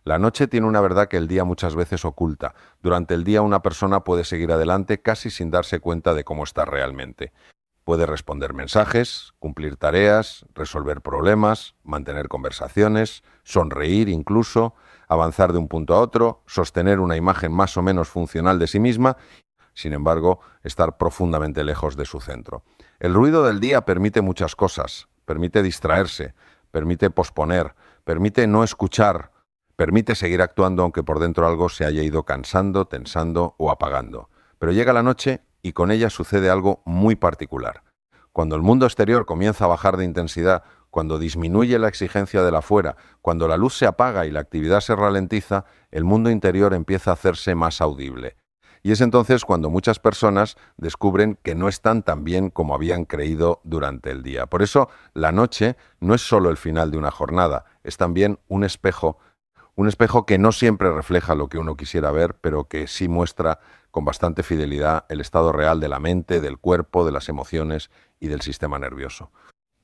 La noche tiene una verdad que el día muchas veces oculta. Durante el día una persona puede seguir adelante casi sin darse cuenta de cómo está realmente. Puede responder mensajes, cumplir tareas, resolver problemas, mantener conversaciones, sonreír incluso, avanzar de un punto a otro, sostener una imagen más o menos funcional de sí misma, sin embargo, estar profundamente lejos de su centro. El ruido del día permite muchas cosas, permite distraerse, permite posponer, permite no escuchar, permite seguir actuando aunque por dentro algo se haya ido cansando, tensando o apagando. Pero llega la noche y con ella sucede algo muy particular. Cuando el mundo exterior comienza a bajar de intensidad, cuando disminuye la exigencia de la afuera, cuando la luz se apaga y la actividad se ralentiza, el mundo interior empieza a hacerse más audible. Y es entonces cuando muchas personas descubren que no están tan bien como habían creído durante el día. Por eso, la noche no es solo el final de una jornada, es también un espejo que no siempre refleja lo que uno quisiera ver, pero que sí muestra con bastante fidelidad el estado real de la mente, del cuerpo, de las emociones y del sistema nervioso.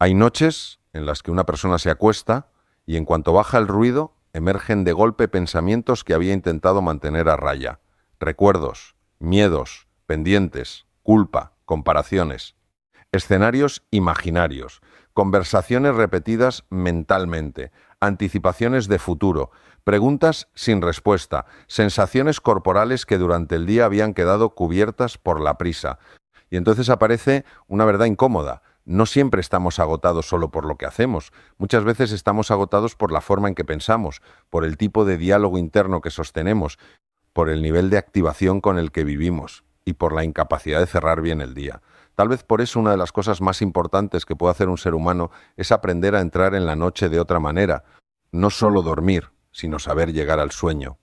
Hay noches en las que una persona se acuesta y en cuanto baja el ruido, emergen de golpe pensamientos que había intentado mantener a raya. Recuerdos, miedos, pendientes, culpa, comparaciones. Escenarios imaginarios, conversaciones repetidas mentalmente, anticipaciones de futuro, preguntas sin respuesta, sensaciones corporales que durante el día habían quedado cubiertas por la prisa. Y entonces aparece una verdad incómoda. No siempre estamos agotados solo por lo que hacemos. Muchas veces estamos agotados por la forma en que pensamos, por el tipo de diálogo interno que sostenemos, por el nivel de activación con el que vivimos y por la incapacidad de cerrar bien el día. Tal vez por eso una de las cosas más importantes que puede hacer un ser humano es aprender a entrar en la noche de otra manera. No solo dormir, sino saber llegar al sueño.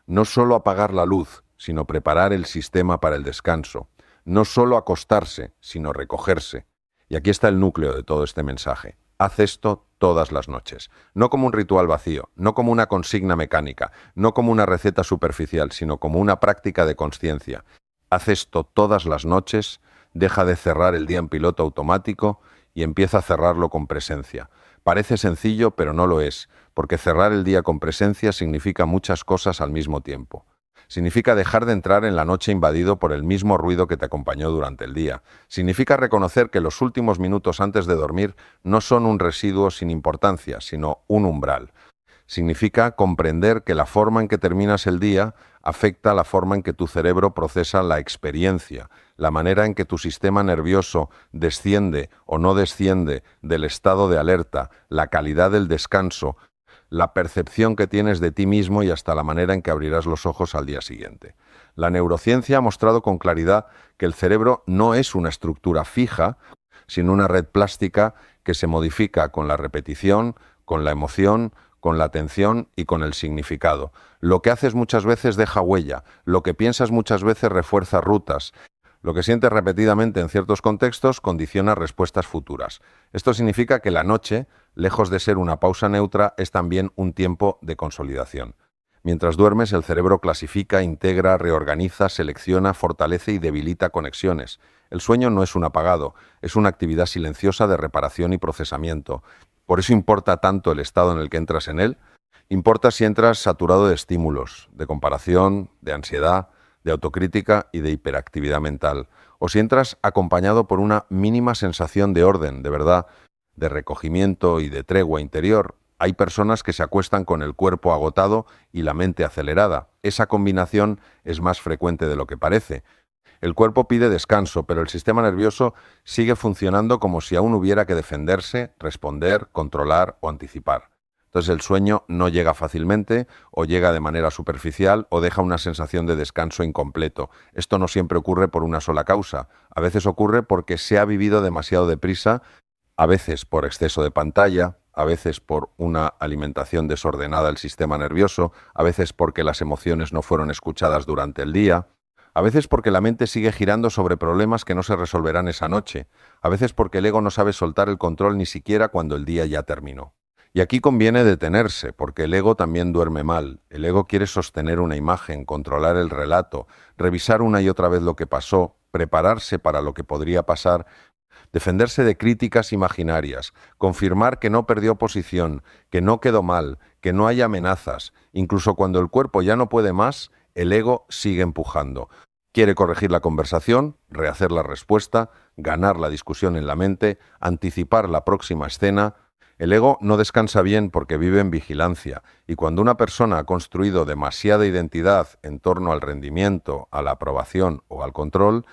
No solo apagar la luz, sino preparar el sistema para el descanso. No solo acostarse, sino recogerse. Y aquí está el núcleo de todo este mensaje. Haz esto todas las noches. No como un ritual vacío, no como una consigna mecánica, no como una receta superficial, sino como una práctica de conciencia. Haz esto todas las noches, deja de cerrar el día en piloto automático y empieza a cerrarlo con presencia. Parece sencillo, pero no lo es, porque cerrar el día con presencia significa muchas cosas al mismo tiempo. Significa dejar de entrar en la noche invadido por el mismo ruido que te acompañó durante el día. Significa reconocer que los últimos minutos antes de dormir no son un residuo sin importancia, sino un umbral. Significa comprender que la forma en que terminas el día afecta la forma en que tu cerebro procesa la experiencia, la manera en que tu sistema nervioso desciende o no desciende del estado de alerta, la calidad del descanso, la percepción que tienes de ti mismo y hasta la manera en que abrirás los ojos al día siguiente. La neurociencia ha mostrado con claridad que el cerebro no es una estructura fija, sino una red plástica que se modifica con la repetición, con la emoción, con la atención y con el significado. Lo que haces muchas veces deja huella, lo que piensas muchas veces refuerza rutas, lo que sientes repetidamente en ciertos contextos condiciona respuestas futuras. Esto significa que la noche, lejos de ser una pausa neutra, es también un tiempo de consolidación. Mientras duermes, el cerebro clasifica, integra, reorganiza, selecciona, fortalece y debilita conexiones. El sueño no es un apagado, es una actividad silenciosa de reparación y procesamiento. Por eso importa tanto el estado en el que entras en él. Importa si entras saturado de estímulos, de comparación, de ansiedad, de autocrítica y de hiperactividad mental, o si entras acompañado por una mínima sensación de orden, de verdad, de recogimiento y de tregua interior. Hay personas que se acuestan con el cuerpo agotado y la mente acelerada. Esa combinación es más frecuente de lo que parece. El cuerpo pide descanso, pero el sistema nervioso sigue funcionando como si aún hubiera que defenderse, responder, controlar o anticipar. Entonces el sueño no llega fácilmente, o llega de manera superficial, o deja una sensación de descanso incompleto. Esto no siempre ocurre por una sola causa. A veces ocurre porque se ha vivido demasiado deprisa, a veces por exceso de pantalla, a veces por una alimentación desordenada del sistema nervioso, a veces porque las emociones no fueron escuchadas durante el día, a veces porque la mente sigue girando sobre problemas que no se resolverán esa noche, a veces porque el ego no sabe soltar el control ni siquiera cuando el día ya terminó. Y aquí conviene detenerse, porque el ego también duerme mal. El ego quiere sostener una imagen, controlar el relato, revisar una y otra vez lo que pasó, prepararse para lo que podría pasar, Defenderse de críticas imaginarias, confirmar que no perdió posición, que no quedó mal, que no hay amenazas. Incluso cuando el cuerpo ya no puede más, el ego sigue empujando. Quiere corregir la conversación, rehacer la respuesta, ganar la discusión en la mente, anticipar la próxima escena. El ego no descansa bien porque vive en vigilancia, y cuando una persona ha construido demasiada identidad en torno al rendimiento, a la aprobación o al control,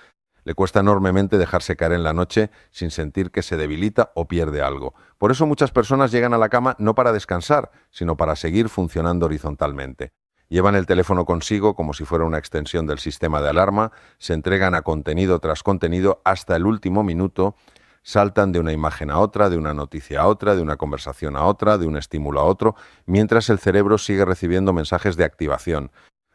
le cuesta enormemente dejarse caer en la noche sin sentir que se debilita o pierde algo. Por eso muchas personas llegan a la cama no para descansar, sino para seguir funcionando horizontalmente. Llevan el teléfono consigo como si fuera una extensión del sistema de alarma, se entregan a contenido tras contenido hasta el último minuto, saltan de una imagen a otra, de una noticia a otra, de una conversación a otra, de un estímulo a otro, mientras el cerebro sigue recibiendo mensajes de activación.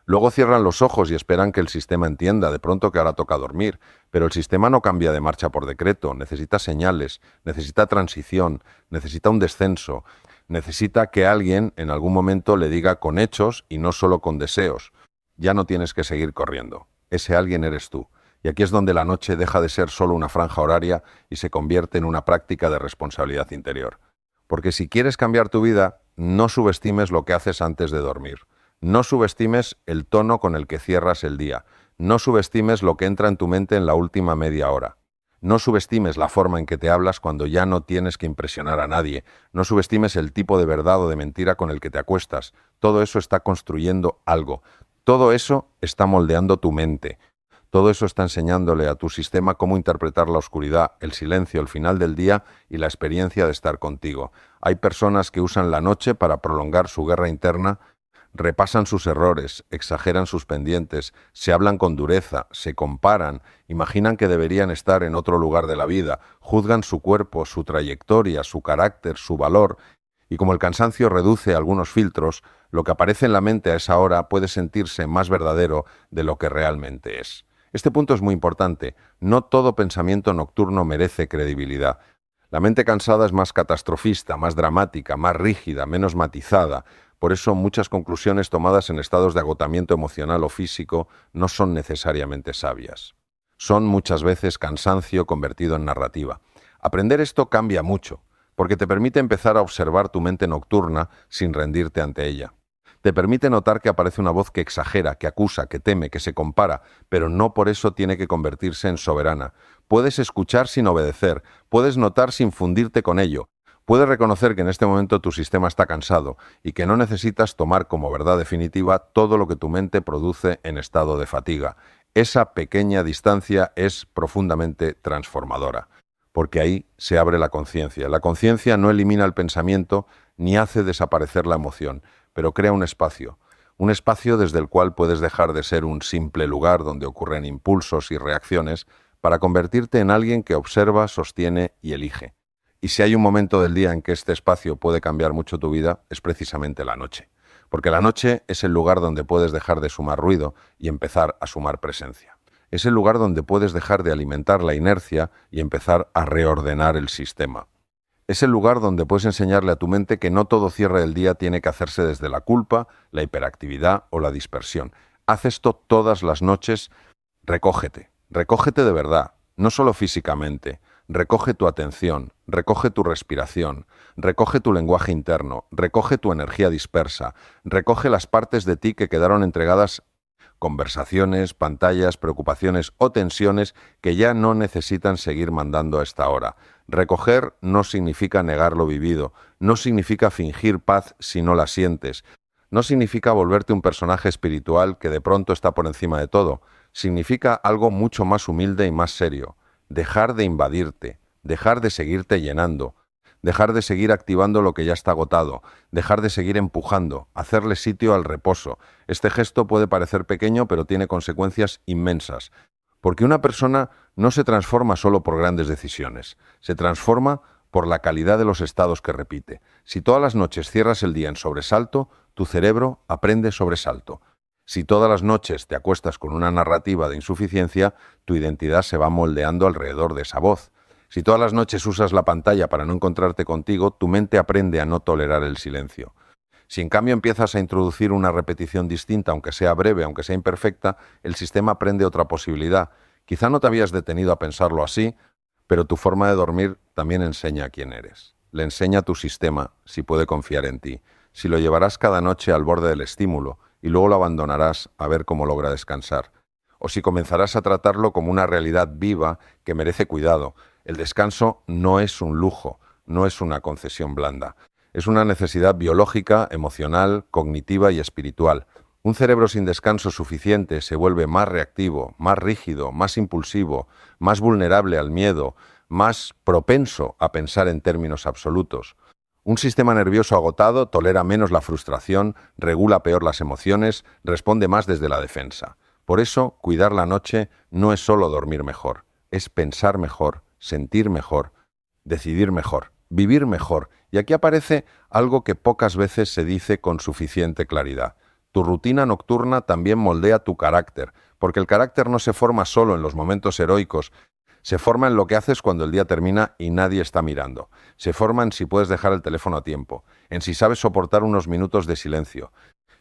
Luego cierran los ojos y esperan que el sistema entienda de pronto que ahora toca dormir, pero el sistema no cambia de marcha por decreto, necesita señales, necesita transición, necesita un descenso, necesita que alguien en algún momento le diga con hechos y no solo con deseos: ya no tienes que seguir corriendo, ese alguien eres tú. Y aquí es donde la noche deja de ser solo una franja horaria y se convierte en una práctica de responsabilidad interior. Porque si quieres cambiar tu vida, no subestimes lo que haces antes de dormir. No subestimes el tono con el que cierras el día. No subestimes lo que entra en tu mente en la última media hora. No subestimes la forma en que te hablas cuando ya no tienes que impresionar a nadie. No subestimes el tipo de verdad o de mentira con el que te acuestas. Todo eso está construyendo algo. Todo eso está moldeando tu mente. Todo eso está enseñándole a tu sistema cómo interpretar la oscuridad, el silencio, el final del día y la experiencia de estar contigo. Hay personas que usan la noche para prolongar su guerra interna. Repasan sus errores, exageran sus pendientes, se hablan con dureza, se comparan, imaginan que deberían estar en otro lugar de la vida, juzgan su cuerpo, su trayectoria, su carácter, su valor, y como el cansancio reduce algunos filtros, lo que aparece en la mente a esa hora puede sentirse más verdadero de lo que realmente es. Este punto es muy importante. No todo pensamiento nocturno merece credibilidad. La mente cansada es más catastrofista, más dramática, más rígida, menos matizada. Por eso muchas conclusiones tomadas en estados de agotamiento emocional o físico no son necesariamente sabias. Son muchas veces cansancio convertido en narrativa. Aprender esto cambia mucho, porque te permite empezar a observar tu mente nocturna sin rendirte ante ella. Te permite notar que aparece una voz que exagera, que acusa, que teme, que se compara, pero no por eso tiene que convertirse en soberana. Puedes escuchar sin obedecer, puedes notar sin fundirte con ello. Puedes reconocer que en este momento tu sistema está cansado y que no necesitas tomar como verdad definitiva todo lo que tu mente produce en estado de fatiga. Esa pequeña distancia es profundamente transformadora, porque ahí se abre la conciencia. La conciencia no elimina el pensamiento ni hace desaparecer la emoción, pero crea un espacio desde el cual puedes dejar de ser un simple lugar donde ocurren impulsos y reacciones para convertirte en alguien que observa, sostiene y elige. Y si hay un momento del día en que este espacio puede cambiar mucho tu vida, es precisamente la noche. Porque la noche es el lugar donde puedes dejar de sumar ruido y empezar a sumar presencia. Es el lugar donde puedes dejar de alimentar la inercia y empezar a reordenar el sistema. Es el lugar donde puedes enseñarle a tu mente que no todo cierre del día tiene que hacerse desde la culpa, la hiperactividad o la dispersión. Haz esto todas las noches. Recógete de verdad, no solo físicamente. Recoge tu atención, recoge tu respiración, recoge tu lenguaje interno, recoge tu energía dispersa, recoge las partes de ti que quedaron entregadas, conversaciones, pantallas, preocupaciones o tensiones que ya no necesitan seguir mandando a esta hora. Recoger no significa negar lo vivido, no significa fingir paz si no la sientes, no significa volverte un personaje espiritual que de pronto está por encima de todo, significa algo mucho más humilde y más serio. Dejar de invadirte, dejar de seguirte llenando, dejar de seguir activando lo que ya está agotado, dejar de seguir empujando, hacerle sitio al reposo. Este gesto puede parecer pequeño, pero tiene consecuencias inmensas, porque una persona no se transforma solo por grandes decisiones, se transforma por la calidad de los estados que repite. Si todas las noches cierras el día en sobresalto, tu cerebro aprende sobresalto. Si todas las noches te acuestas con una narrativa de insuficiencia, tu identidad se va moldeando alrededor de esa voz. Si todas las noches usas la pantalla para no encontrarte contigo, tu mente aprende a no tolerar el silencio. Si en cambio empiezas a introducir una repetición distinta, aunque sea breve, aunque sea imperfecta, el sistema aprende otra posibilidad. Quizá no te habías detenido a pensarlo así, Pero tu forma de dormir también enseña quién eres. Le enseña a tu sistema si puede confiar en ti, si lo llevarás cada noche al borde del estímulo y luego lo abandonarás a ver cómo logra descansar. O si comenzarás a tratarlo como una realidad viva que merece cuidado. El descanso no es un lujo, no es una concesión blanda. Es una necesidad biológica, emocional, cognitiva y espiritual. Un cerebro sin descanso suficiente se vuelve más reactivo, más rígido, más impulsivo, más vulnerable al miedo, más propenso a pensar en términos absolutos. Un sistema nervioso agotado tolera menos la frustración, regula peor las emociones, responde más desde la defensa. Por eso, cuidar la noche no es solo dormir mejor, es pensar mejor, sentir mejor, decidir mejor, vivir mejor. Y aquí aparece algo que pocas veces se dice con suficiente claridad. Tu rutina nocturna también moldea tu carácter, porque el carácter no se forma solo en los momentos heroicos, se forma en lo que haces cuando el día termina y nadie está mirando. Se forma en si puedes dejar el teléfono a tiempo, en si sabes soportar unos minutos de silencio,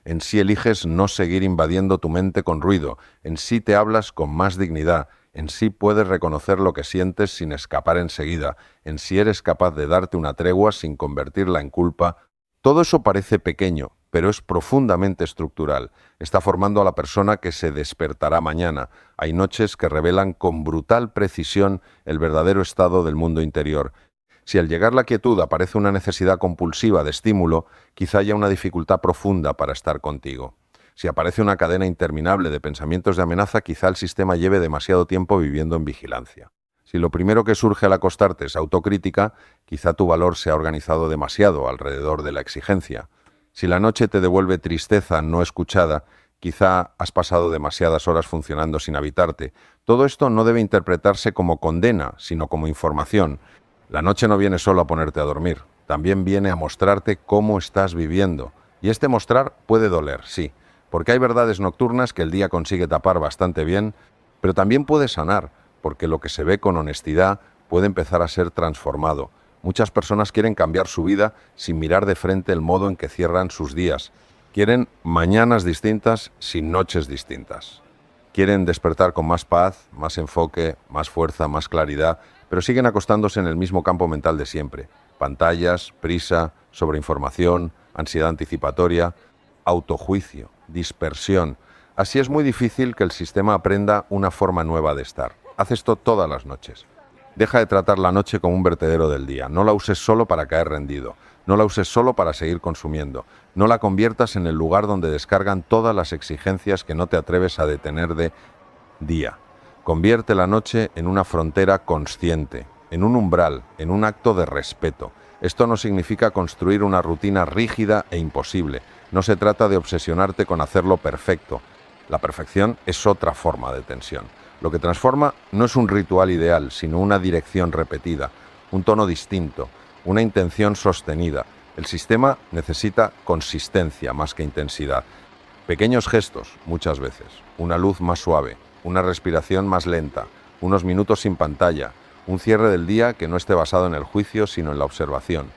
en si eliges no seguir invadiendo tu mente con ruido, en si te hablas con más dignidad, en si puedes reconocer lo que sientes sin escapar enseguida, en si eres capaz de darte una tregua sin convertirla en culpa. Todo eso parece pequeño, pero es profundamente estructural. Está formando a la persona que se despertará mañana. Hay noches que revelan con brutal precisión el verdadero estado del mundo interior. Si al llegar la quietud aparece una necesidad compulsiva de estímulo, quizá haya una dificultad profunda para estar contigo. Si aparece una cadena interminable de pensamientos de amenaza, quizá el sistema lleve demasiado tiempo viviendo en vigilancia. Si lo primero que surge al acostarte es autocrítica, quizá tu valor se ha organizado demasiado alrededor de la exigencia. Si la noche te devuelve tristeza no escuchada, quizá has pasado demasiadas horas funcionando sin habitarte. Todo esto no debe interpretarse como condena, sino como información. La noche no viene solo a ponerte a dormir, también viene a mostrarte cómo estás viviendo. Y este mostrar puede doler, sí, porque hay verdades nocturnas que el día consigue tapar bastante bien, pero también puede sanar, porque lo que se ve con honestidad puede empezar a ser transformado. Muchas personas quieren cambiar su vida sin mirar de frente el modo en que cierran sus días. Quieren mañanas distintas sin noches distintas. Quieren despertar con más paz, más enfoque, más fuerza, más claridad, pero siguen acostándose en el mismo campo mental de siempre. Pantallas, prisa, sobreinformación, ansiedad anticipatoria, autojuicio, dispersión. Así es muy difícil que el sistema aprenda una forma nueva de estar. Haz esto todas las noches. Deja de tratar la noche como un vertedero del día. No la uses solo para caer rendido. No la uses solo para seguir consumiendo. No la conviertas en el lugar donde descargan todas las exigencias que no te atreves a detener de día. Convierte la noche en una frontera consciente, en un umbral, en un acto de respeto. Esto no significa construir una rutina rígida e imposible. No se trata de obsesionarte con hacerlo perfecto. La perfección es otra forma de tensión. Lo que transforma no es un ritual ideal, sino una dirección repetida, un tono distinto, una intención sostenida. El sistema necesita consistencia más que intensidad. Pequeños gestos, muchas veces, una luz más suave, una respiración más lenta, unos minutos sin pantalla, un cierre del día que no esté basado en el juicio, sino en la observación.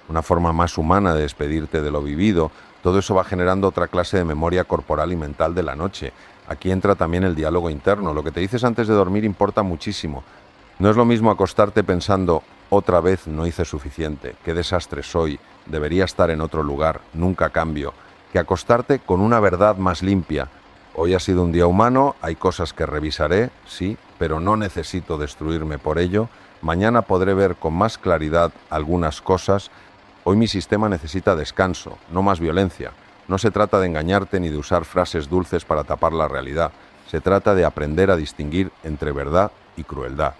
Una forma más humana de despedirte de lo vivido. Todo eso va generando otra clase de memoria corporal y mental de la noche. Aquí entra también el diálogo interno. Lo que te dices antes de dormir importa muchísimo. No es lo mismo acostarte pensando, otra vez no hice suficiente, qué desastre soy, debería estar en otro lugar, nunca cambio, que acostarte con una verdad más limpia. Hoy ha sido un día humano, hay cosas que revisaré, sí, pero no necesito destruirme por ello. Mañana podré ver con más claridad algunas cosas. Hoy mi sistema necesita descanso, no más violencia. No se trata de engañarte ni de usar frases dulces para tapar la realidad. Se trata de aprender a distinguir entre verdad y crueldad.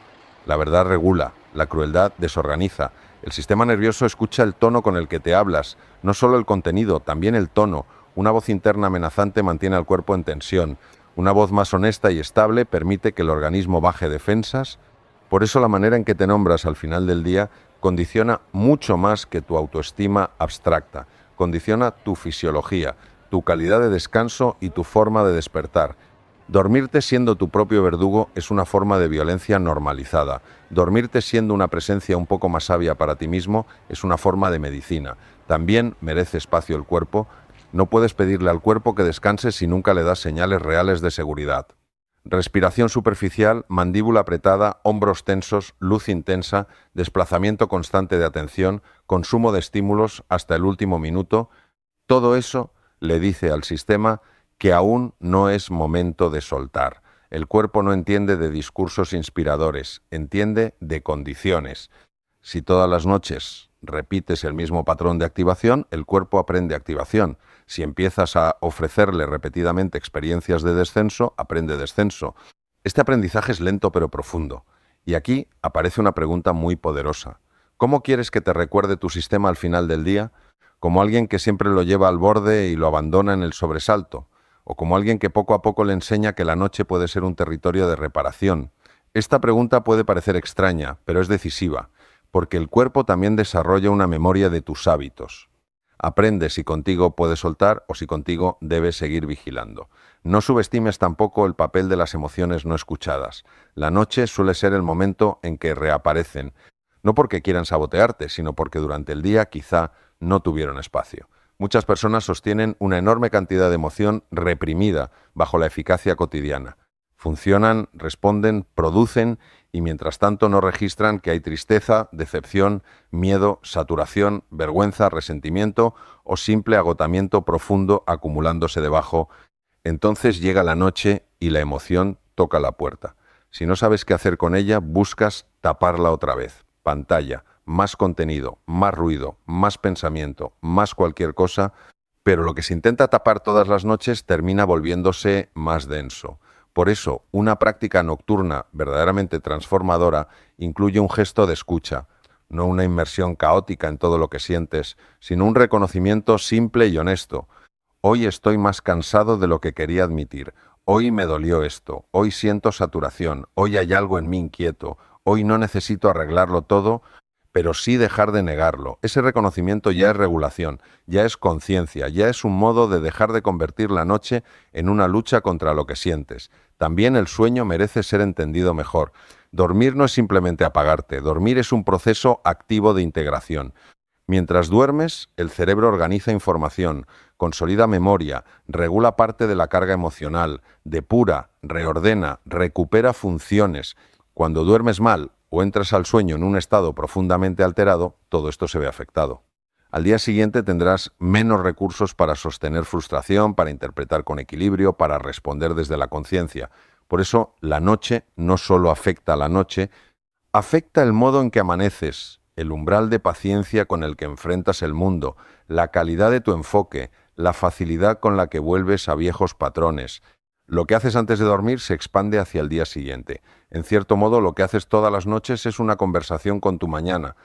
La verdad regula, la crueldad desorganiza. El sistema nervioso escucha el tono con el que te hablas, no solo el contenido, también el tono. Una voz interna amenazante mantiene al cuerpo en tensión. Una voz más honesta y estable permite que el organismo baje defensas. Por eso la manera en que te nombras al final del día condiciona mucho más que tu autoestima abstracta. Condiciona tu fisiología, tu calidad de descanso y tu forma de despertar. Dormirte siendo tu propio verdugo es una forma de violencia normalizada. Dormirte siendo una presencia un poco más sabia para ti mismo es una forma de medicina. También merece espacio el cuerpo. No puedes pedirle al cuerpo que descanse si nunca le das señales reales de seguridad. Respiración superficial, mandíbula apretada, hombros tensos, luz intensa, desplazamiento constante de atención, consumo de estímulos hasta el último minuto. Todo eso le dice al sistema que aún no es momento de soltar. El cuerpo no entiende de discursos inspiradores, entiende de condiciones. Si todas las noches repites el mismo patrón de activación, el cuerpo aprende activación. Si empiezas a ofrecerle repetidamente experiencias de descenso, aprende descenso. Este aprendizaje es lento pero profundo. Y aquí aparece una pregunta muy poderosa. ¿Cómo quieres que te recuerde tu sistema al final del día? ¿Como alguien que siempre lo lleva al borde y lo abandona en el sobresalto? ¿O como alguien que poco a poco le enseña que la noche puede ser un territorio de reparación? Esta pregunta puede parecer extraña, pero es decisiva, porque el cuerpo también desarrolla una memoria de tus hábitos. Aprende si contigo puedes soltar o si contigo debes seguir vigilando. No subestimes tampoco el papel de las emociones no escuchadas. La noche suele ser el momento en que reaparecen, no porque quieran sabotearte, sino porque durante el día quizá no tuvieron espacio. Muchas personas sostienen una enorme cantidad de emoción reprimida bajo la eficacia cotidiana. Funcionan, responden, producen y mientras tanto no registran que hay tristeza, decepción, miedo, saturación, vergüenza, resentimiento o simple agotamiento profundo acumulándose debajo. Entonces llega la noche y la emoción toca la puerta. Si no sabes qué hacer con ella, buscas taparla otra vez. Pantalla, más contenido, más ruido, más pensamiento, más cualquier cosa, pero lo que se intenta tapar todas las noches termina volviéndose más denso. Por eso, una práctica nocturna verdaderamente transformadora incluye un gesto de escucha, no una inmersión caótica en todo lo que sientes, sino un reconocimiento simple y honesto. Hoy estoy más cansado de lo que quería admitir. Hoy me dolió esto. Hoy siento saturación. Hoy hay algo en mí inquieto. Hoy no necesito arreglarlo todo, pero sí dejar de negarlo. Ese reconocimiento ya es regulación, ya es conciencia, ya es un modo de dejar de convertir la noche en una lucha contra lo que sientes. También el sueño merece ser entendido mejor. Dormir no es simplemente apagarte, dormir es un proceso activo de integración. Mientras duermes, el cerebro organiza información, consolida memoria, regula parte de la carga emocional, depura, reordena, recupera funciones. Cuando duermes mal o entras al sueño en un estado profundamente alterado, todo esto se ve afectado. Al día siguiente tendrás menos recursos para sostener frustración, para interpretar con equilibrio, para responder desde la conciencia. Por eso, la noche no solo afecta a la noche, afecta el modo en que amaneces, el umbral de paciencia con el que enfrentas el mundo, la calidad de tu enfoque, la facilidad con la que vuelves a viejos patrones. Lo que haces antes de dormir se expande hacia el día siguiente. En cierto modo, lo que haces todas las noches es una conversación con tu mañana.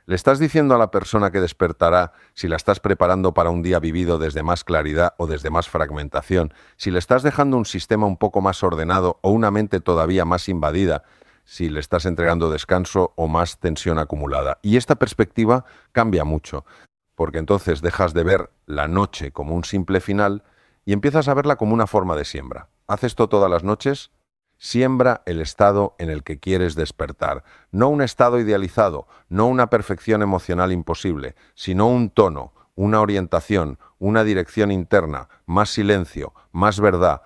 Le estás diciendo a la persona que despertará si la estás preparando para un día vivido desde más claridad o desde más fragmentación, si le estás dejando un sistema un poco más ordenado o una mente todavía más invadida, si le estás entregando descanso o más tensión acumulada. Y esta perspectiva cambia mucho, porque entonces dejas de ver la noche como un simple final y empiezas a verla como una forma de siembra. ¿Haz esto todas las noches? Siembra el estado en el que quieres despertar. No un estado idealizado, no una perfección emocional imposible, sino un tono, una orientación, una dirección interna, más silencio, más verdad,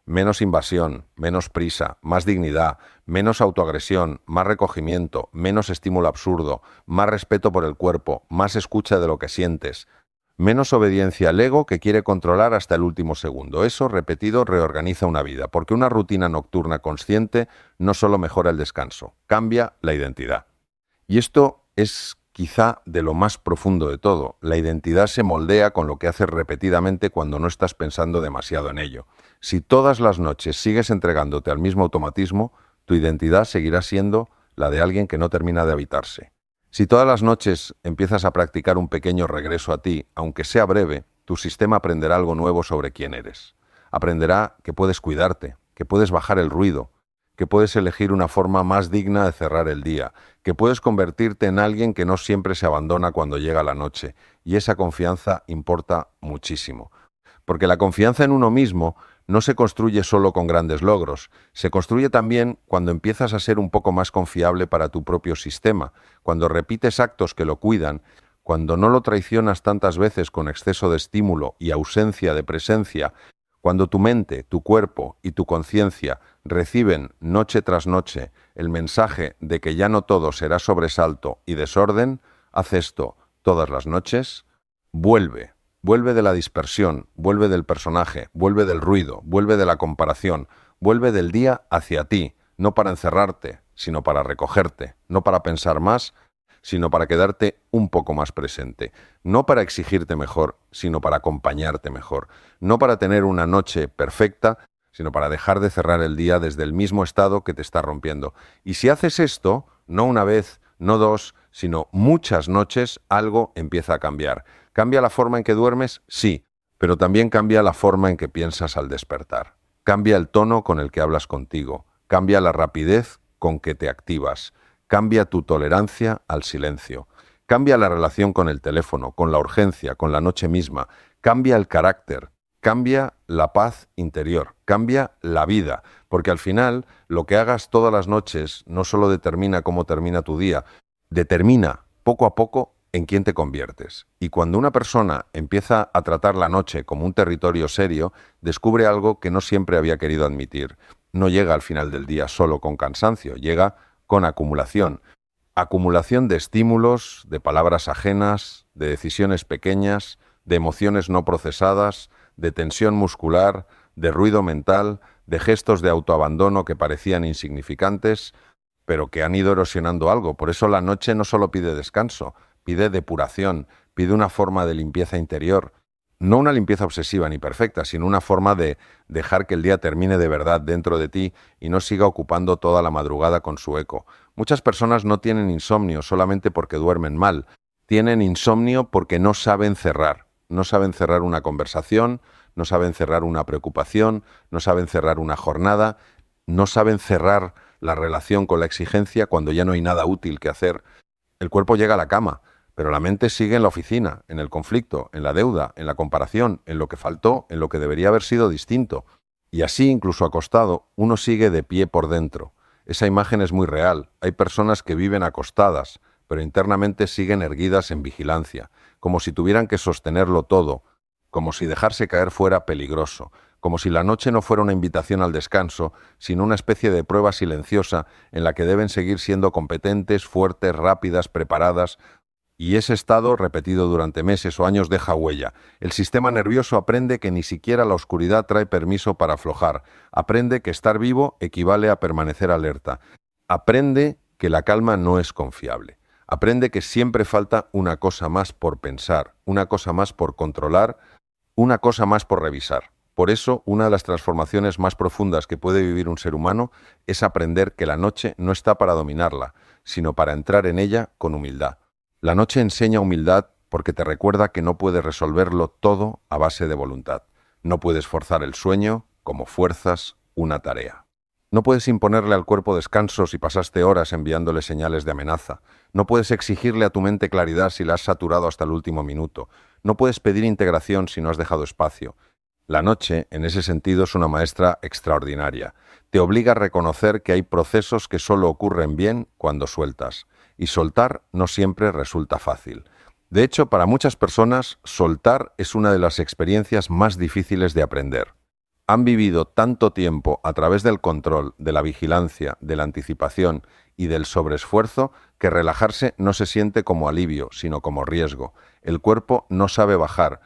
menos invasión, menos prisa, más dignidad, menos autoagresión, más recogimiento, menos estímulo absurdo, más respeto por el cuerpo, más escucha de lo que sientes. Menos obediencia al ego que quiere controlar hasta el último segundo. Eso, repetido, reorganiza una vida, porque una rutina nocturna consciente no solo mejora el descanso, cambia la identidad. Y esto es quizá de lo más profundo de todo. La identidad se moldea con lo que haces repetidamente cuando no estás pensando demasiado en ello. Si todas las noches sigues entregándote al mismo automatismo, tu identidad seguirá siendo la de alguien que no termina de habitarse. Si todas las noches empiezas a practicar un pequeño regreso a ti, aunque sea breve, tu sistema aprenderá algo nuevo sobre quién eres. Aprenderá que puedes cuidarte, que puedes bajar el ruido, que puedes elegir una forma más digna de cerrar el día, que puedes convertirte en alguien que no siempre se abandona cuando llega la noche. Y esa confianza importa muchísimo. Porque la confianza en uno mismo no se construye solo con grandes logros, se construye también cuando empiezas a ser un poco más confiable para tu propio sistema, cuando repites actos que lo cuidan, cuando no lo traicionas tantas veces con exceso de estímulo y ausencia de presencia, Cuando tu mente, tu cuerpo y tu conciencia reciben noche tras noche el mensaje de que ya no todo será sobresalto y desorden, haz esto todas las noches, vuelve de la dispersión, vuelve del personaje, vuelve del ruido, vuelve de la comparación, vuelve del día hacia ti, no para encerrarte, sino para recogerte, no para pensar más, sino para quedarte un poco más presente, no para exigirte mejor, sino para acompañarte mejor, no para tener una noche perfecta, sino para dejar de cerrar el día desde el mismo estado que te está rompiendo. Y si haces esto, no una vez, no dos, sino muchas noches, algo empieza a cambiar. ¿Cambia la forma en que duermes? Sí, pero también cambia la forma en que piensas al despertar. Cambia el tono con el que hablas contigo, cambia la rapidez con que te activas, cambia tu tolerancia al silencio, cambia la relación con el teléfono, con la urgencia, con la noche misma, cambia el carácter, cambia la paz interior, cambia la vida, porque al final lo que hagas todas las noches no solo determina cómo termina tu día, determina poco a poco en quién te conviertes. Y cuando una persona empieza a tratar la noche como un territorio serio, descubre algo que no siempre había querido admitir. No llega al final del día solo con cansancio, llega con acumulación. Acumulación de estímulos, de palabras ajenas, de decisiones pequeñas, de emociones no procesadas, de tensión muscular, de ruido mental, de gestos de autoabandono que parecían insignificantes, pero que han ido erosionando algo. Por eso la noche no solo pide descanso, pide depuración, pide una forma de limpieza interior. No una limpieza obsesiva ni perfecta, sino una forma de dejar que el día termine de verdad dentro de ti y no siga ocupando toda la madrugada con su eco. Muchas personas no tienen insomnio solamente porque duermen mal. Tienen insomnio porque no saben cerrar. No saben cerrar una conversación, no saben cerrar una preocupación, no saben cerrar una jornada, no saben cerrar la relación con la exigencia cuando ya no hay nada útil que hacer. El cuerpo llega a la cama, pero la mente sigue en la oficina, en el conflicto, en la deuda, en la comparación, en lo que faltó, en lo que debería haber sido distinto. Y así, incluso acostado, uno sigue de pie por dentro. Esa imagen es muy real. Hay personas que viven acostadas, pero internamente siguen erguidas en vigilancia, como si tuvieran que sostenerlo todo, como si dejarse caer fuera peligroso, como si la noche no fuera una invitación al descanso, sino una especie de prueba silenciosa en la que deben seguir siendo competentes, fuertes, rápidas, preparadas. Y ese estado, repetido durante meses o años, deja huella. El sistema nervioso aprende que ni siquiera la oscuridad trae permiso para aflojar. Aprende que estar vivo equivale a permanecer alerta. Aprende que la calma no es confiable. Aprende que siempre falta una cosa más por pensar, una cosa más por controlar, una cosa más por revisar. Por eso, una de las transformaciones más profundas que puede vivir un ser humano es aprender que la noche no está para dominarla, sino para entrar en ella con humildad. La noche enseña humildad porque te recuerda que no puedes resolverlo todo a base de voluntad. No puedes forzar el sueño como fuerzas una tarea. No puedes imponerle al cuerpo descanso si pasaste horas enviándole señales de amenaza. No puedes exigirle a tu mente claridad si la has saturado hasta el último minuto. No puedes pedir integración si no has dejado espacio. La noche, en ese sentido, es una maestra extraordinaria. Te obliga a reconocer que hay procesos que solo ocurren bien cuando sueltas. Y soltar no siempre resulta fácil. De hecho, para muchas personas, soltar es una de las experiencias más difíciles de aprender. Han vivido tanto tiempo a través del control, de la vigilancia, de la anticipación y del sobreesfuerzo que relajarse no se siente como alivio, sino como riesgo. El cuerpo no sabe bajar,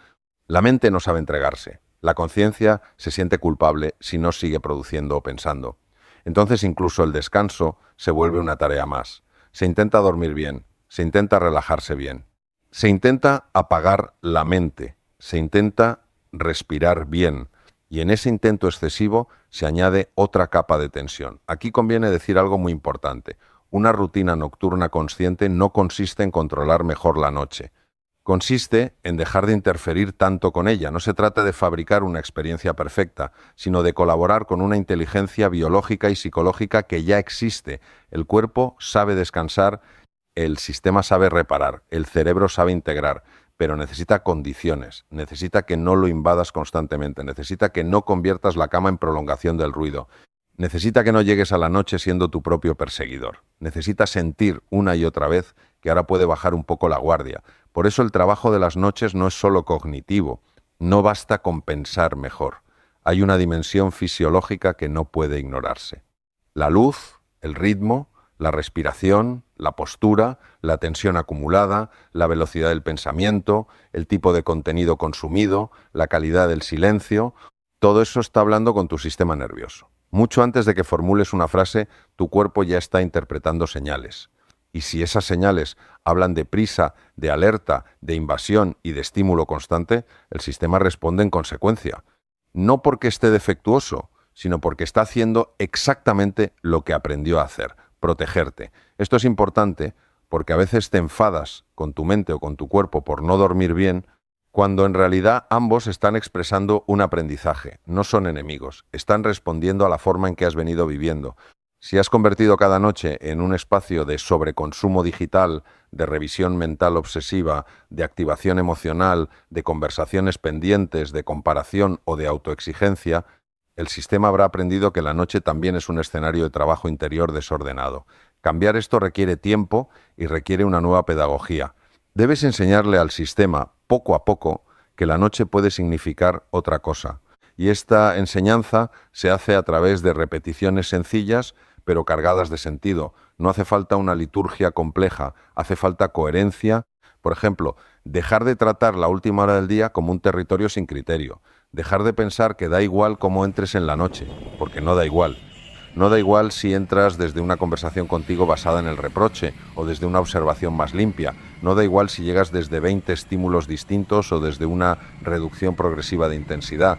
la mente no sabe entregarse, la conciencia se siente culpable si no sigue produciendo o pensando. Entonces incluso el descanso se vuelve una tarea más. Se intenta dormir bien, se intenta relajarse bien, se intenta apagar la mente, se intenta respirar bien, y en ese intento excesivo se añade otra capa de tensión. Aquí conviene decir algo muy importante. Una rutina nocturna consciente no consiste en controlar mejor la noche. Consiste en dejar de interferir tanto con ella. No se trata de fabricar una experiencia perfecta, sino de colaborar con una inteligencia biológica y psicológica que ya existe. El cuerpo sabe descansar, el sistema sabe reparar, el cerebro sabe integrar, pero necesita condiciones, necesita que no lo invadas constantemente, necesita que no conviertas la cama en prolongación del ruido, necesita que no llegues a la noche siendo tu propio perseguidor, necesita sentir una y otra vez que ahora puede bajar un poco la guardia. Por eso el trabajo de las noches no es solo cognitivo, no basta con pensar mejor. Hay una dimensión fisiológica que no puede ignorarse. La luz, el ritmo, la respiración, la postura, la tensión acumulada, la velocidad del pensamiento, el tipo de contenido consumido, la calidad del silencio, todo eso está hablando con tu sistema nervioso. Mucho antes de que formules una frase, tu cuerpo ya está interpretando señales. Y si esas señales hablan de prisa, de alerta, de invasión y de estímulo constante, el sistema responde en consecuencia. No porque esté defectuoso, sino porque está haciendo exactamente lo que aprendió a hacer, protegerte. Esto es importante porque a veces te enfadas con tu mente o con tu cuerpo por no dormir bien, cuando en realidad ambos están expresando un aprendizaje, no son enemigos, están respondiendo a la forma en que has venido viviendo. Si has convertido cada noche en un espacio de sobreconsumo digital, de revisión mental obsesiva, de activación emocional, de conversaciones pendientes, de comparación o de autoexigencia, el sistema habrá aprendido que la noche también es un escenario de trabajo interior desordenado. Cambiar esto requiere tiempo y requiere una nueva pedagogía. Debes enseñarle al sistema, poco a poco, que la noche puede significar otra cosa. Y esta enseñanza se hace a través de repeticiones sencillas, pero cargadas de sentido. No hace falta una liturgia compleja, hace falta coherencia. Por ejemplo, dejar de tratar la última hora del día como un territorio sin criterio. Dejar de pensar que da igual cómo entres en la noche, porque no da igual. No da igual si entras desde una conversación contigo basada en el reproche o desde una observación más limpia. No da igual si llegas desde 20 estímulos distintos o desde una reducción progresiva de intensidad.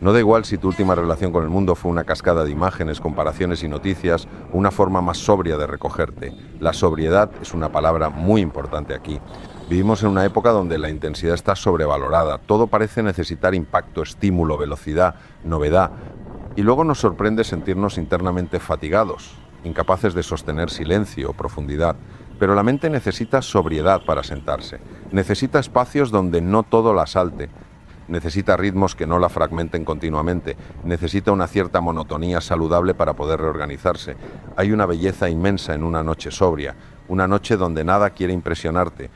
No da igual si tu última relación con el mundo fue una cascada de imágenes, comparaciones y noticias, o una forma más sobria de recogerte. La sobriedad es una palabra muy importante aquí. Vivimos en una época donde la intensidad está sobrevalorada. Todo parece necesitar impacto, estímulo, velocidad, novedad. Y luego nos sorprende sentirnos internamente fatigados, incapaces de sostener silencio o profundidad. Pero la mente necesita sobriedad para sentarse. Necesita espacios donde no todo la asalte. Necesita ritmos que no la fragmenten continuamente. Necesita una cierta monotonía saludable para poder reorganizarse. Hay una belleza inmensa en una noche sobria, una noche donde nada quiere impresionarte,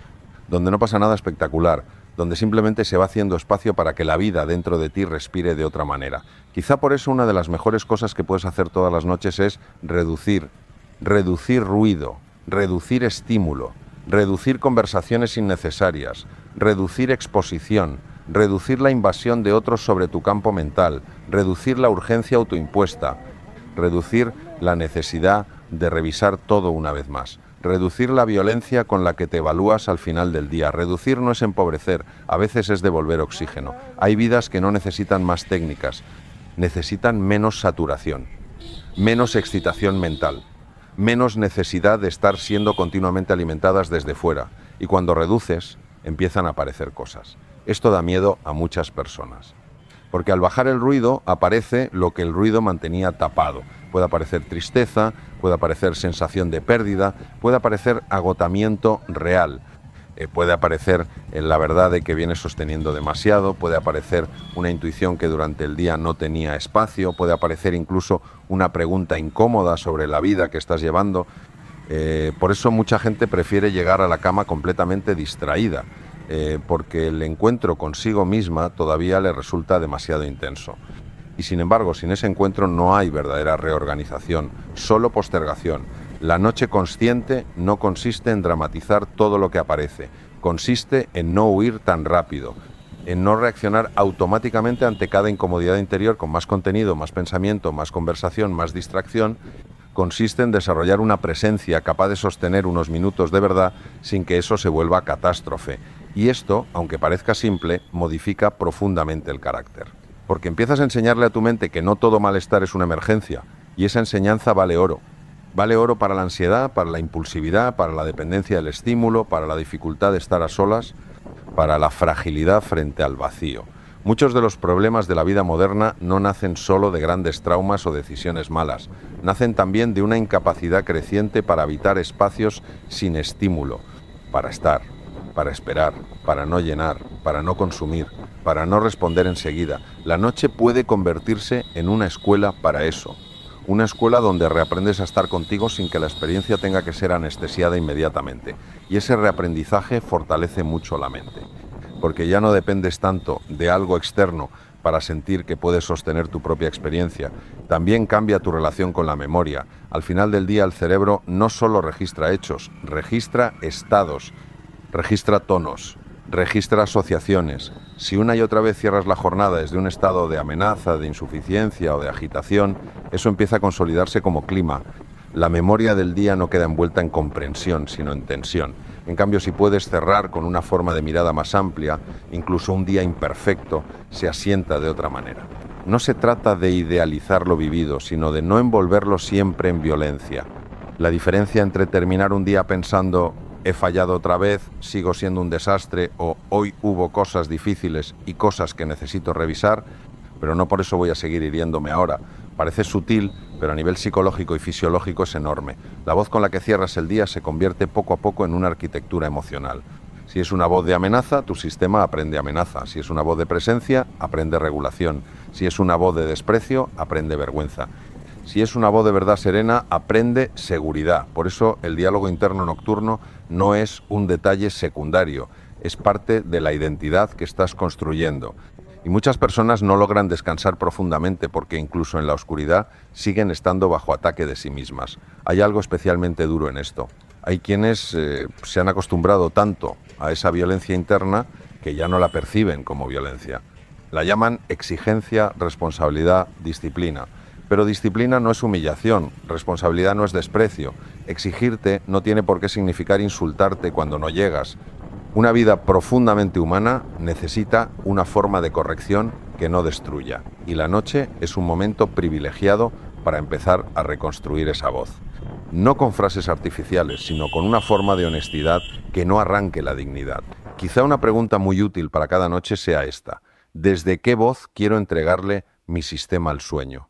donde no pasa nada espectacular, donde simplemente se va haciendo espacio para que la vida dentro de ti respire de otra manera. Quizá por eso una de las mejores cosas que puedes hacer todas las noches es reducir ruido, reducir estímulo, reducir conversaciones innecesarias, reducir exposición, reducir la invasión de otros sobre tu campo mental, reducir la urgencia autoimpuesta, reducir la necesidad de revisar todo una vez más, reducir la violencia con la que te evalúas al final del día. Reducir no es empobrecer, a veces es devolver oxígeno. Hay vidas que no necesitan más técnicas, necesitan menos saturación, menos excitación mental, menos necesidad de estar siendo continuamente alimentadas desde fuera. Y cuando reduces, empiezan a aparecer cosas. Esto da miedo a muchas personas, porque al bajar el ruido aparece lo que el ruido mantenía tapado. Puede aparecer tristeza, puede aparecer sensación de pérdida, puede aparecer agotamiento real, puede aparecer la verdad de que vienes sosteniendo demasiado, puede aparecer una intuición que durante el día no tenía espacio, puede aparecer incluso una pregunta incómoda sobre la vida que estás llevando. Por eso mucha gente prefiere llegar a la cama completamente distraída, porque el encuentro consigo misma todavía le resulta demasiado intenso. Y sin embargo, sin ese encuentro no hay verdadera reorganización, solo postergación. La noche consciente no consiste en dramatizar todo lo que aparece, consiste en no huir tan rápido, en no reaccionar automáticamente ante cada incomodidad interior con más contenido, más pensamiento, más conversación, más distracción. Consiste en desarrollar una presencia capaz de sostener unos minutos de verdad sin que eso se vuelva catástrofe. Y esto, aunque parezca simple, modifica profundamente el carácter. Porque empiezas a enseñarle a tu mente que no todo malestar es una emergencia, y esa enseñanza vale oro. Vale oro para la ansiedad, para la impulsividad, para la dependencia del estímulo, para la dificultad de estar a solas, para la fragilidad frente al vacío. Muchos de los problemas de la vida moderna no nacen solo de grandes traumas o decisiones malas, nacen también de una incapacidad creciente para habitar espacios sin estímulo, para estar, para esperar, para no llenar, para no consumir, para no responder enseguida. La noche puede convertirse en una escuela para eso. Una escuela donde reaprendes a estar contigo sin que la experiencia tenga que ser anestesiada inmediatamente. Y ese reaprendizaje fortalece mucho la mente. Porque ya no dependes tanto de algo externo para sentir que puedes sostener tu propia experiencia. También cambia tu relación con la memoria. Al final del día el cerebro no solo registra hechos, registra estados, registra tonos, registra asociaciones. Si una y otra vez cierras la jornada desde un estado de amenaza, de insuficiencia o de agitación, eso empieza a consolidarse como clima. La memoria del día no queda envuelta en comprensión, sino en tensión. En cambio, si puedes cerrar con una forma de mirada más amplia, incluso un día imperfecto se asienta de otra manera. No se trata de idealizar lo vivido, sino de no envolverlo siempre en violencia. La diferencia entre terminar un día pensando he fallado otra vez, sigo siendo un desastre o hoy hubo cosas difíciles y cosas que necesito revisar, pero no por eso voy a seguir hiriéndome ahora. Parece sutil, pero a nivel psicológico y fisiológico es enorme. La voz con la que cierras el día se convierte poco a poco en una arquitectura emocional. Si es una voz de amenaza, tu sistema aprende amenaza. Si es una voz de presencia, aprende regulación. Si es una voz de desprecio, aprende vergüenza. Si es una voz de verdad serena, aprende seguridad. Por eso el diálogo interno nocturno no es un detalle secundario, es parte de la identidad que estás construyendo. Y muchas personas no logran descansar profundamente porque incluso en la oscuridad siguen estando bajo ataque de sí mismas. Hay algo especialmente duro en esto. Hay quienes se han acostumbrado tanto a esa violencia interna que ya no la perciben como violencia. La llaman exigencia, responsabilidad, disciplina. Pero disciplina no es humillación, responsabilidad no es desprecio. Exigirte no tiene por qué significar insultarte cuando no llegas. Una vida profundamente humana necesita una forma de corrección que no destruya. Y la noche es un momento privilegiado para empezar a reconstruir esa voz. No con frases artificiales, sino con una forma de honestidad que no arranque la dignidad. Quizá una pregunta muy útil para cada noche sea esta: ¿desde qué voz quiero entregarle mi sistema al sueño?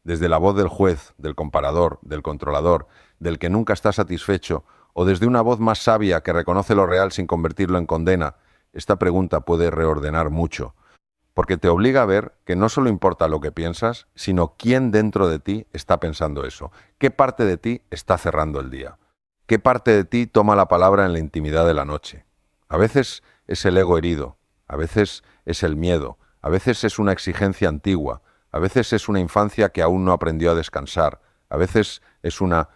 ¿Desde la voz del juez, del comparador, del controlador, del que nunca está satisfecho, o desde una voz más sabia que reconoce lo real sin convertirlo en condena? Esta pregunta puede reordenar mucho, porque te obliga a ver que no solo importa lo que piensas, sino quién dentro de ti está pensando eso, qué parte de ti está cerrando el día, qué parte de ti toma la palabra en la intimidad de la noche. A veces es el ego herido, a veces es el miedo, a veces es una exigencia antigua, a veces es una infancia que aún no aprendió a descansar, a veces es una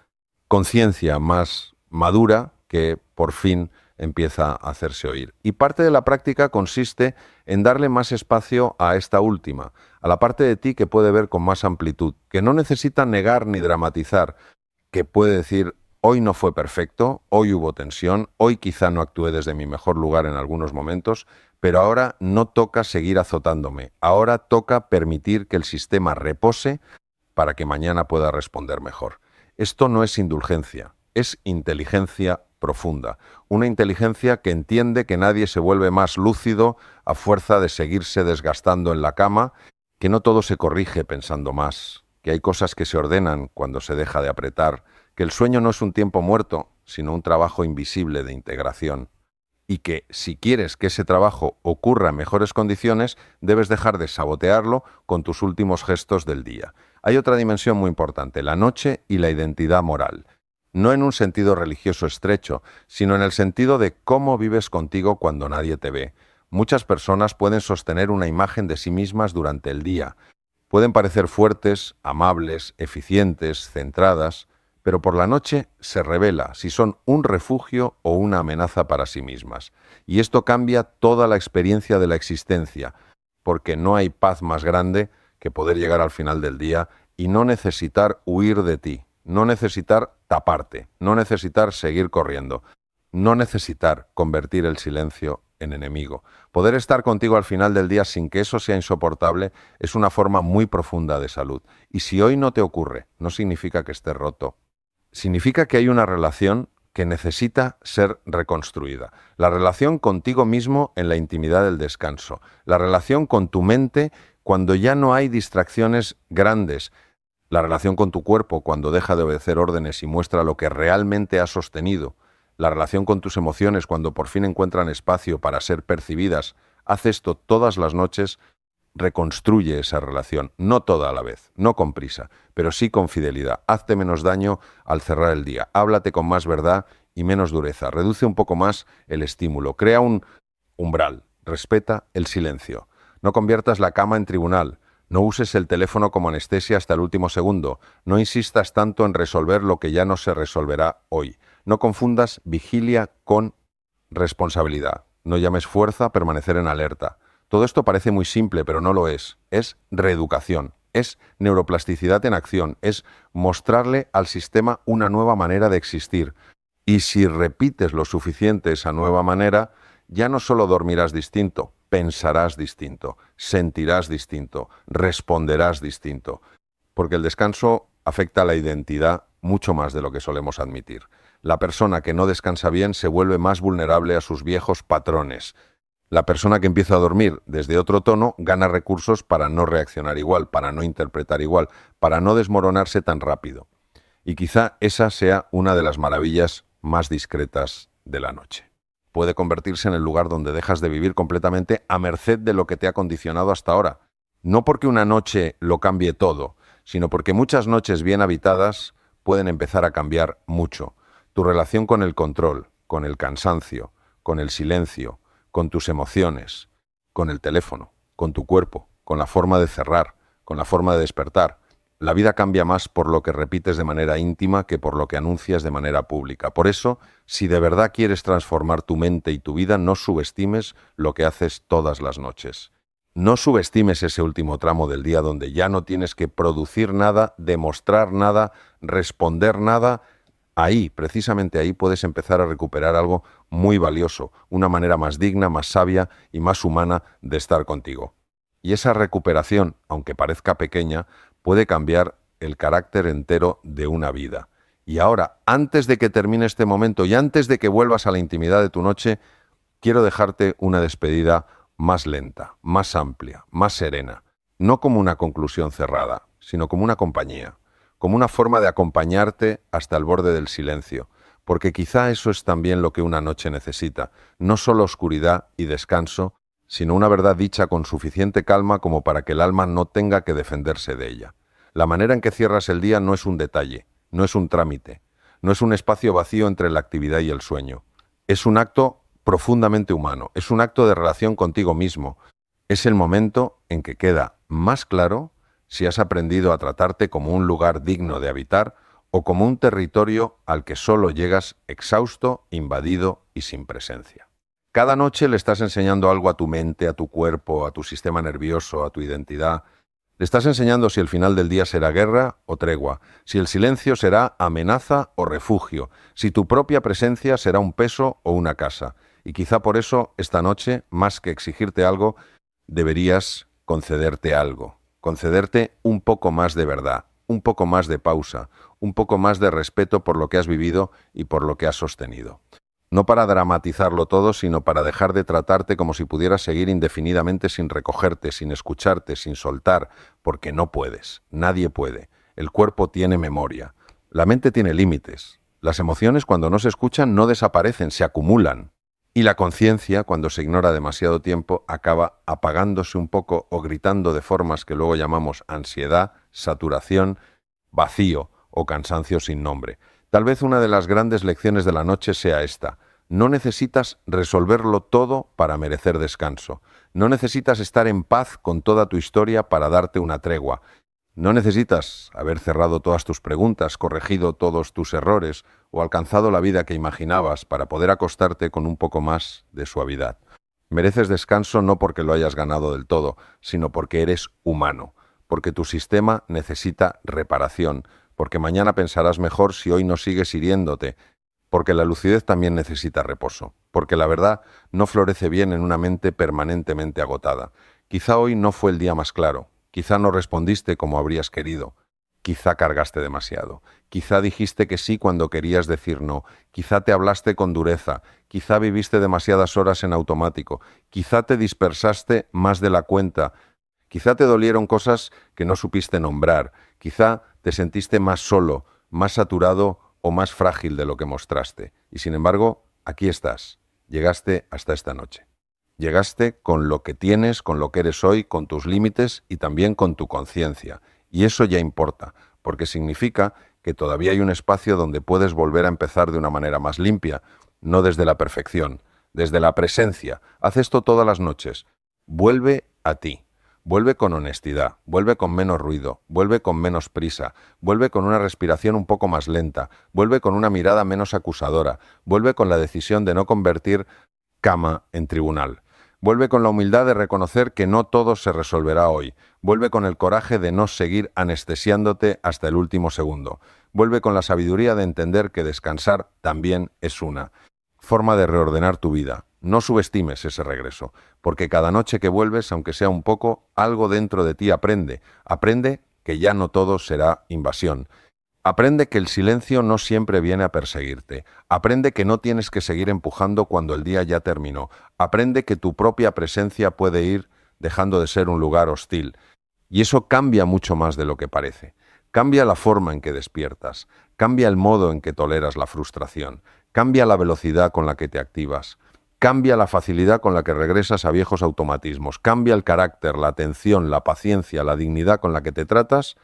conciencia más madura que por fin empieza a hacerse oír. Y parte de la práctica consiste en darle más espacio a esta última, a la parte de ti que puede ver con más amplitud, que no necesita negar ni dramatizar, que puede decir: hoy no fue perfecto, hoy hubo tensión, hoy quizá no actué desde mi mejor lugar en algunos momentos, pero ahora no toca seguir azotándome, ahora toca permitir que el sistema repose para que mañana pueda responder mejor. Esto no es indulgencia, es inteligencia profunda, una inteligencia que entiende que nadie se vuelve más lúcido a fuerza de seguirse desgastando en la cama, que no todo se corrige pensando más, que hay cosas que se ordenan cuando se deja de apretar, que el sueño no es un tiempo muerto, sino un trabajo invisible de integración. Y que, si quieres que ese trabajo ocurra en mejores condiciones, debes dejar de sabotearlo con tus últimos gestos del día. Hay otra dimensión muy importante: la noche y la identidad moral. No en un sentido religioso estrecho, sino en el sentido de cómo vives contigo cuando nadie te ve. Muchas personas pueden sostener una imagen de sí mismas durante el día. Pueden parecer fuertes, amables, eficientes, centradas, pero por la noche se revela si son un refugio o una amenaza para sí mismas. Y esto cambia toda la experiencia de la existencia, porque no hay paz más grande que poder llegar al final del día y no necesitar huir de ti, no necesitar taparte, no necesitar seguir corriendo, no necesitar convertir el silencio en enemigo. Poder estar contigo al final del día sin que eso sea insoportable es una forma muy profunda de salud. Y si hoy no te ocurre, no significa que estés roto. Significa que hay una relación que necesita ser reconstruida. La relación contigo mismo en la intimidad del descanso. La relación con tu mente cuando ya no hay distracciones grandes. La relación con tu cuerpo cuando deja de obedecer órdenes y muestra lo que realmente ha sostenido. La relación con tus emociones cuando por fin encuentran espacio para ser percibidas. Haz esto todas las noches. Reconstruye esa relación, no toda a la vez, no con prisa, pero sí con fidelidad. Hazte menos daño al cerrar el día, háblate con más verdad y menos dureza, reduce un poco más el estímulo, crea un umbral, respeta el silencio, No conviertas la cama en tribunal. No uses el teléfono como anestesia hasta el último segundo. No insistas tanto en resolver lo que ya no se resolverá hoy. No confundas vigilia con responsabilidad. No llames fuerza a permanecer en alerta. Todo esto parece muy simple, pero no lo es. Es reeducación. Es neuroplasticidad en acción. Es mostrarle al sistema una nueva manera de existir. Y si repites lo suficiente esa nueva manera, ya no solo dormirás distinto, pensarás distinto, sentirás distinto, responderás distinto. Porque el descanso afecta a la identidad mucho más de lo que solemos admitir. La persona que no descansa bien se vuelve más vulnerable a sus viejos patrones. La persona que empieza a dormir desde otro tono gana recursos para no reaccionar igual, para no interpretar igual, para no desmoronarse tan rápido. Y quizá esa sea una de las maravillas más discretas de la noche. Puede convertirse en el lugar donde dejas de vivir completamente a merced de lo que te ha condicionado hasta ahora. No porque una noche lo cambie todo, sino porque muchas noches bien habitadas pueden empezar a cambiar mucho. Tu relación con el control, con el cansancio, con el silencio, con tus emociones, con el teléfono, con tu cuerpo, con la forma de cerrar, con la forma de despertar. La vida cambia más por lo que repites de manera íntima que por lo que anuncias de manera pública. Por eso, si de verdad quieres transformar tu mente y tu vida, no subestimes lo que haces todas las noches. No subestimes ese último tramo del día donde ya no tienes que producir nada, demostrar nada, responder nada. Ahí, precisamente ahí, puedes empezar a recuperar algo muy valioso, una manera más digna, más sabia y más humana de estar contigo. Y esa recuperación, aunque parezca pequeña, puede cambiar el carácter entero de una vida. Y ahora, antes de que termine este momento y antes de que vuelvas a la intimidad de tu noche, quiero dejarte una despedida más lenta, más amplia, más serena, no como una conclusión cerrada, sino como una compañía, como una forma de acompañarte hasta el borde del silencio, porque quizá eso es también lo que una noche necesita, no solo oscuridad y descanso, sino una verdad dicha con suficiente calma como para que el alma no tenga que defenderse de ella. La manera en que cierras el día no es un detalle, no es un trámite, no es un espacio vacío entre la actividad y el sueño. Es un acto profundamente humano, es un acto de relación contigo mismo. Es el momento en que queda más claro si has aprendido a tratarte como un lugar digno de habitar o como un territorio al que solo llegas exhausto, invadido y sin presencia. Cada noche le estás enseñando algo a tu mente, a tu cuerpo, a tu sistema nervioso, a tu identidad. Le estás enseñando si el final del día será guerra o tregua, si el silencio será amenaza o refugio, si tu propia presencia será un peso o una casa. Y quizá por eso, esta noche, más que exigirte algo, deberías concederte algo. Concederte un poco más de verdad, un poco más de pausa, un poco más de respeto por lo que has vivido y por lo que has sostenido. No para dramatizarlo todo, sino para dejar de tratarte como si pudieras seguir indefinidamente sin recogerte, sin escucharte, sin soltar, porque no puedes, nadie puede. El cuerpo tiene memoria, la mente tiene límites. Las emociones, cuando no se escuchan, no desaparecen, se acumulan. Y la conciencia, cuando se ignora demasiado tiempo, acaba apagándose un poco o gritando de formas que luego llamamos ansiedad, saturación, vacío o cansancio sin nombre. Tal vez una de las grandes lecciones de la noche sea esta. No necesitas resolverlo todo para merecer descanso. No necesitas estar en paz con toda tu historia para darte una tregua. No necesitas haber cerrado todas tus preguntas, corregido todos tus errores o alcanzado la vida que imaginabas para poder acostarte con un poco más de suavidad. Mereces descanso no porque lo hayas ganado del todo, sino porque eres humano, porque tu sistema necesita reparación, porque mañana pensarás mejor si hoy no sigues hiriéndote, porque la lucidez también necesita reposo, porque la verdad no florece bien en una mente permanentemente agotada. Quizá hoy no fue el día más claro, quizá no respondiste como habrías querido, quizá cargaste demasiado, quizá dijiste que sí cuando querías decir no, quizá te hablaste con dureza, quizá viviste demasiadas horas en automático, quizá te dispersaste más de la cuenta, quizá te dolieron cosas que no supiste nombrar, quizá te sentiste más solo, más saturado o más frágil de lo que mostraste. Y sin embargo, aquí estás. Llegaste hasta esta noche. Llegaste con lo que tienes, con lo que eres hoy, con tus límites y también con tu conciencia. Y eso ya importa, porque significa que todavía hay un espacio donde puedes volver a empezar de una manera más limpia, no desde la perfección, desde la presencia. Haz esto todas las noches. Vuelve a ti. Vuelve con honestidad, vuelve con menos ruido, vuelve con menos prisa, vuelve con una respiración un poco más lenta, vuelve con una mirada menos acusadora, vuelve con la decisión de no convertir cama en tribunal. Vuelve con la humildad de reconocer que no todo se resolverá hoy. Vuelve con el coraje de no seguir anestesiándote hasta el último segundo. Vuelve con la sabiduría de entender que descansar también es una forma de reordenar tu vida. No subestimes ese regreso, porque cada noche que vuelves, aunque sea un poco, algo dentro de ti aprende. Aprende que ya no todo será invasión. Aprende que el silencio no siempre viene a perseguirte. Aprende que no tienes que seguir empujando cuando el día ya terminó. Aprende que tu propia presencia puede ir dejando de ser un lugar hostil. Y eso cambia mucho más de lo que parece. Cambia la forma en que despiertas. Cambia el modo en que toleras la frustración. Cambia la velocidad con la que te activas. Cambia la facilidad con la que regresas a viejos automatismos. Cambia el carácter, la atención, la paciencia, la dignidad con la que te tratas